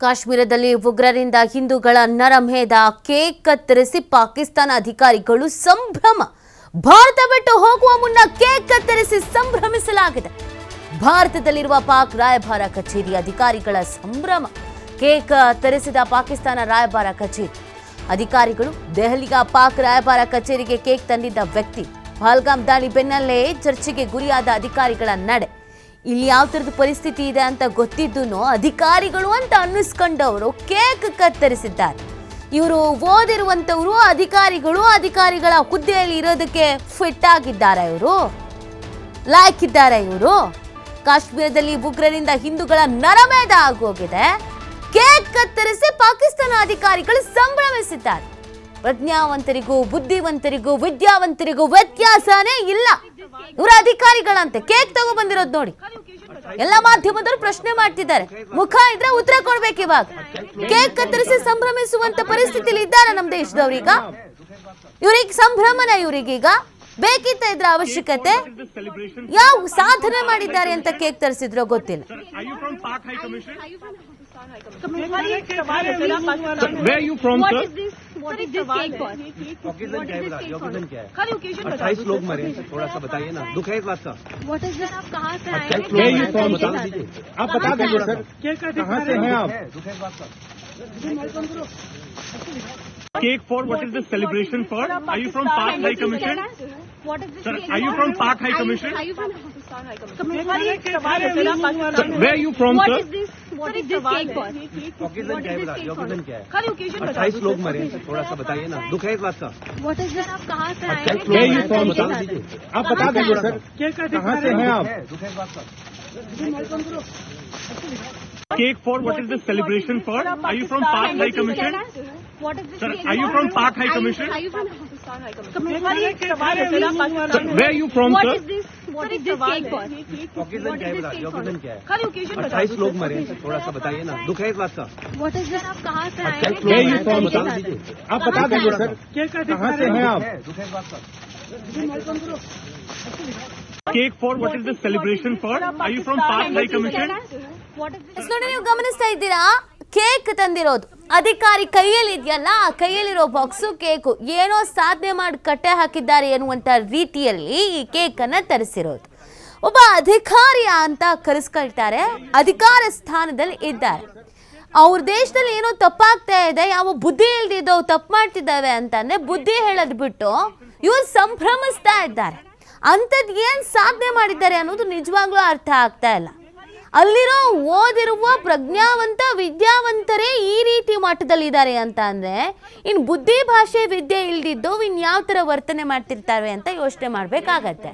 ಕಾಶ್ಮೀರದಲ್ಲಿ ಉಗ್ರರಿಂದ ಹಿಂದೂಗಳ ನರಮೇಧ ಕೇಕ್ ಕತ್ತರಿಸಿ ಪಾಕಿಸ್ತಾನ ಅಧಿಕಾರಿಗಳು ಸಂಭ್ರಮ. ಭಾರತ ಬಿಟ್ಟು ಹೋಗುವ ಮುನ್ನ ಕೇಕ್ ಕತ್ತರಿಸಿ ಸಂಭ್ರಮಿಸಲಾಗಿದೆ. ಭಾರತದಲ್ಲಿರುವ ಪಾಕ್ ರಾಯಭಾರ ಕಚೇರಿ ಅಧಿಕಾರಿಗಳ ಸಂಭ್ರಮ. ಕೇಕ್ ತರಿಸಿದ ಪಾಕಿಸ್ತಾನ ರಾಯಭಾರ ಕಚೇರಿ ಅಧಿಕಾರಿಗಳು ದೆಹಲಿಯ ಪಾಕ್ ರಾಯಭಾರ ಕಚೇರಿಗೆ ಕೇಕ್ ತಂದಿದ್ದ ವ್ಯಕ್ತಿ ಪಹಲ್ಗಾಮ್ ದಾಳಿ ಬೆನ್ನಲ್ಲೇ ಚರ್ಚೆಗೆ ಗುರಿಯಾದ ಅಧಿಕಾರಿಗಳ ನಡೆ. ಇಲ್ಲಿ ಯಾವ ತರದ ಪರಿಸ್ಥಿತಿ ಇದೆ ಅಂತ ಗೊತ್ತಿದ್ದು ಅಧಿಕಾರಿಗಳು ಅಂತ ಅನ್ನಿಸ್ಕೊಂಡವರು ಕೇಕ್ ಕತ್ತರಿಸಿದ್ದಾರೆ. ಇವರು ಓದಿರುವಂತವರು ಅಧಿಕಾರಿಗಳ ಹುದ್ದೆಯಲ್ಲಿ ಇರೋದಕ್ಕೆ ಫಿಟ್ ಆಗಿದ್ದಾರೆ, ಇವರು ಲಾಯ್ಕಿದ್ದಾರೆ. ಇವರು ಕಾಶ್ಮೀರದಲ್ಲಿ ಉಗ್ರರಿಂದ ಹಿಂದೂಗಳ ನರಮೇಧ ಆಗೋಗಿದೆ. ಕೇಕ್ ಕತ್ತರಿಸಿ ಪಾಕಿಸ್ತಾನ ಅಧಿಕಾರಿಗಳು ಸಂಭ್ರಮಿಸಿದ್ದಾರೆ. ಪ್ರಜ್ಞಾವಂತರಿಗೂ ಬುದ್ಧಿವಂತರಿಗೂ ವಿದ್ಯಾವಂತರಿಗೂ ವ್ಯತ್ಯಾಸನೇ ಇಲ್ಲ. ಇವರ ಅಧಿಕಾರಿಗಳಂತೆ ಕೇಕ್ ತಗೋ ಬಂದಿರೋದು ನೋಡಿ. ಎಲ್ಲ ಮಾಧ್ಯಮದವರು ಪ್ರಶ್ನೆ ಮಾಡ್ತಿದ್ದಾರೆ, ಮುಖ ಇದ್ರೆ ಉತ್ತರ ಕೊಡ್ಬೇಕು. ಇವಾಗ ಕೇಕ್ ಕತ್ತರಿಸಿ ಸಂಭ್ರಮಿಸುವಂತ ಪರಿಸ್ಥಿತಿಲಿ ಇದ್ದಾರೆ ನಮ್ಮ ದೇಶದವ್ರೀಗ. ಇವ್ರಿಗೆ ಸಂಭ್ರಮನ, ಇವ್ರಿಗೀಗ ಬೇಕಿತ್ತ ಇದ್ರ ಅವಶ್ಯಕತೆ? ಯಾವ ಸಾಧನೆ ಮಾಡಿದ್ದಾರೆ ಅಂತ ಕೇಕ್ ತರಿಸಿದ್ರೋ ಗೊತ್ತಿಲ್ಲ. Where are you from, sir? What is this cake for? Occasion क्या है? ऑकेजन क्या है? 28 लोग मरे, थोड़ा सा बताइए ना, दुख है इस बात का? What is this? आप कहाँ से आए हैं? Where are you from, बता दीजिए. आप बता दीजिए सर, कहाँ से हैं आप? दुख है इस बात का? Cake for what is this celebration for? Are you from Pak High Commission? What is this? Sir, are you from Pak High Commission? Are you from Pakistan High Commission? Where are you from, What sir? is this? What is this cake for? Occasion क्या है? Occasion क्या है? खाली occasion 28 लोग मरे, थोड़ा सा बताइए ना, दुख है इस बात का? What is this? आप कहाँ से आए हैं? Where are you from, बता दीजिए. आप बता दीजिए सर, कहाँ से हैं आप? दुख है इस बात का? Cake for what is this celebration for? Are you from Pak High Commission? What is this? Sir, are you from Pak High Commission? Are you from Pakistan High Commission? Sir, where are you from, What sir? is this? What is this cake for? Occasion क्या है? Occasion क्या है? खाली occasion 28 लोग मरे, थोड़ा सा बताइए ना, दुख है इस बात का? What is this? आप कहाँ से आए हैं? Where are you from, बता दीजिए. आप बता दीजिए सर, कहाँ से हैं आप? दुख है इस बात का? Cake for what is this celebration for? Are you from Pak High Commission? What is this? ನೋಡಿ, ನೀವು ಗಮನಿಸ್ತಾ ಇದ್ದೀರಾ, ಕೇಕ್ ತಂದಿರೋದು ಅಧಿಕಾರಿ ಕೈಯಲ್ಲಿ ಇದೆಯಲ್ಲ, ಆ ಕೈಯಲ್ಲಿರೋ ಬಾಕ್ಸು ಕೇಕು ಏನೋ ಸಾಧನೆ ಮಾಡಿ ಕಟ್ಟೆ ಹಾಕಿದ್ದಾರೆ ಎನ್ನುವಂತ ರೀತಿಯಲ್ಲಿ ಈ ಕೇಕ್ ಅನ್ನ ತರಿಸಿರೋದು. ಒಬ್ಬ ಅಧಿಕಾರಿ ಅಂತ ಕರೆಸ್ಕೊಳ್ತಾರೆ, ಅಧಿಕಾರ ಸ್ಥಾನದಲ್ಲಿ ಇದ್ದಾರೆ. ಅವ್ರ ದೇಶದಲ್ಲಿ ಏನೋ ತಪ್ಪಾಗ್ತಾ ಇದೆ, ಯಾವ ಬುದ್ಧಿ ಇಲ್ದಿದ್ದೋ ತಪ್ಪು ಮಾಡ್ತಿದ್ದಾವೆ ಅಂತಂದ್ರೆ ಬುದ್ಧಿ ಹೇಳೋದು ಬಿಟ್ಟು ಇವ್ರು ಸಂಭ್ರಮಿಸ್ತಾ ಇದ್ದಾರೆ. ಅಂಥದ್ದು ಏನು ಸಾಧನೆ ಮಾಡಿದ್ದಾರೆ ಅನ್ನೋದು ನಿಜವಾಗ್ಲೂ ಅರ್ಥ ಆಗ್ತಾ ಇಲ್ಲ. ಅಲ್ಲಿರೋ ಓದಿರುವ ಪ್ರಜ್ಞಾವಂತ ವಿದ್ಯಾವಂತರೇ ಈ ರೀತಿ ಮಟ್ಟದಲ್ಲಿದ್ದಾರೆ ಅಂತ ಅಂದರೆ ಇನ್ನು ಬುದ್ಧಿ ಭಾಷೆ ವಿದ್ಯೆ ಇಲ್ದಿದ್ದು ಇನ್ಯಾವ ಥರ ವರ್ತನೆ ಮಾಡ್ತಿರ್ತಾರೆ ಅಂತ ಯೋಚನೆ ಮಾಡಬೇಕಾಗತ್ತೆ.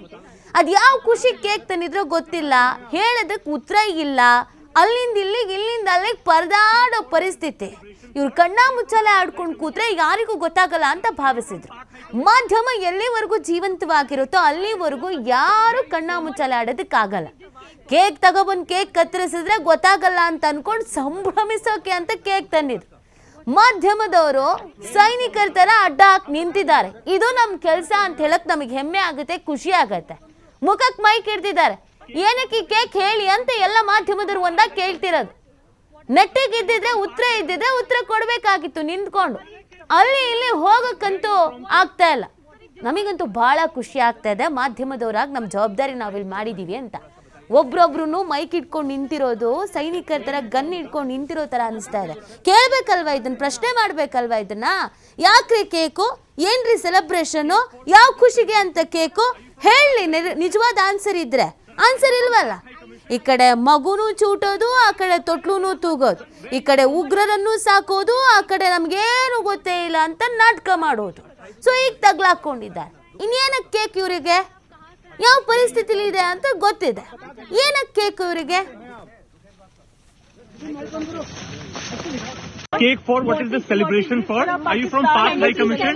ಅದು ಯಾವ ಖುಷಿ ಕೇಕ್ ತಂದಿದ್ರೋ ಗೊತ್ತಿಲ್ಲ, ಹೇಳೋದಕ್ಕೆ ಉತ್ತರ ಇಲ್ಲ. ಅಲ್ಲಿಂದ ಇಲ್ಲಿಗೆ ಇಲ್ಲಿಂದ ಅಲ್ಲಿಗೆ ಪರದಾಡೋ ಪರಿಸ್ಥಿತಿ. ಇವ್ರು ಕಣ್ಣ ಮುಚ್ಚಾಲೆ ಆಡ್ಕೊಂಡು ಕೂತ್ರೆ ಯಾರಿಗೂ ಗೊತ್ತಾಗಲ್ಲ ಅಂತ ಭಾವಿಸಿದ್ರು. ಮಾಧ್ಯಮ ಎಲ್ಲಿವರೆಗೂ ಜೀವಂತವಾಗಿರುತ್ತೋ ಅಲ್ಲಿವರೆಗೂ ಯಾರು ಕಣ್ಣ ಮುಚ್ಚಾಲೆ ಆಡೋದಕ್ಕಾಗಲ್ಲ. ಕೇಕ್ ತಗೊಬಂದು ಕೇಕ್ ಕತ್ತರಿಸಿದ್ರೆ ಗೊತ್ತಾಗಲ್ಲ ಅಂತ ಅನ್ಕೊಂಡು ಸಂಭ್ರಮಿಸೋಕೆ ಅಂತ ಕೇಕ್ ತಂದಿದ್ರು. ಮಾಧ್ಯಮದವರು ಸೈನಿಕರ ತರ ಅಡ್ಡ ಹಾಕಿ ನಿಂತಿದ್ದಾರೆ. ಇದು ನಮ್ಮ ಕೆಲಸ ಅಂತ ಹೇಳಕ್ ನಮಗೆ ಹೆಮ್ಮೆ ಆಗುತ್ತೆ, ಖುಷಿ ಆಗತ್ತೆ. ಮುಖಕ್ಕೆ ಮೈಕ್ ಹಿಡ್ದಿದ್ದಾರೆ, ಏನಕ್ಕೆ ಕೇಕ್ ಹೇಳಿ ಅಂತ ಎಲ್ಲ ಮಾಧ್ಯಮದವರು ಒಂದಾಗ ಕೇಳ್ತಿರೋದು. ನೆಟ್ಟಿಗೆ ಇದ್ದಿದ್ರೆ ಉತ್ತರ ಕೊಡ್ಬೇಕಾಗಿತ್ತು ನಿಂತ್ಕೊಂಡು. ಅಲ್ಲಿ ಇಲ್ಲಿ ಹೋಗಕ್ಕಂತೂ ಆಗ್ತಾ ಇಲ್ಲ. ನಮಗಂತೂ ಬಹಳ ಖುಷಿ ಆಗ್ತಾ ಇದೆ, ಮಾಧ್ಯಮದವರಾಗಿ ನಮ್ಮ ಜವಾಬ್ದಾರಿ ನಾವಿಲ್ಲಿ ಮಾಡಿದೀವಿ ಅಂತ. ಒಬ್ರೊಬ್ರು ಮೈಕ್ ಇಟ್ಕೊಂಡು ನಿಂತಿರೋದು ಸೈನಿಕರ ತರ ಗನ್ ಇಟ್ಕೊಂಡು ನಿಂತಿರೋ ತರ ಅನಿಸ್ತಾ ಇದೆ. ಕೇಳ್ಬೇಕಲ್ವಾ ಇದನ್ನ, ಪ್ರಶ್ನೆ ಮಾಡ್ಬೇಕಲ್ವಾ ಇದನ್ನ? ಯಾಕ್ರಿ ಕೇಕು, ಏನ್ರಿ ಸೆಲೆಬ್ರೇಷನ್, ಯಾವ ಖುಷಿಗೆ ಅಂತ ಕೇಕು ಹೇಳಿ. ನಿಜವಾದ ಆನ್ಸರ್ ಇದ್ರೆ, ಆನ್ಸರ್ ಇಲ್ವಲ್ಲ. ಈ ಕಡೆ ಮಗುನೂ ಚೂಟೋದು, ಆ ಕಡೆ ತೊಟ್ಲೂನು ತೂಗೋದು, ಈ ಕಡೆ ಉಗ್ರರನ್ನು ಸಾಕೋದು, ಆ ಕಡೆ ನಮ್ಗೇನು ಗೊತ್ತೇ ಇಲ್ಲ ಅಂತ ನಾಟಕ ಮಾಡೋದು. ಸೊ ಈಗ ತಗ್ಲಾಕೊಂಡಿದ್ದಾರೆ. ಇನ್ನೇನಕ್ಕೆ ಕೇಕ್ ಇವರಿಗೆ? ಯಾವ ಪರಿಸ್ಥಿತಿಲಿ ಇದೆ ಅಂತ ಗೊತ್ತಿದೆ. ಏನಕ್ಕೆ ಕೇಕ್ ಇವರಿಗೆ? Cake for what is this celebration for? Are you from Pak High Commission?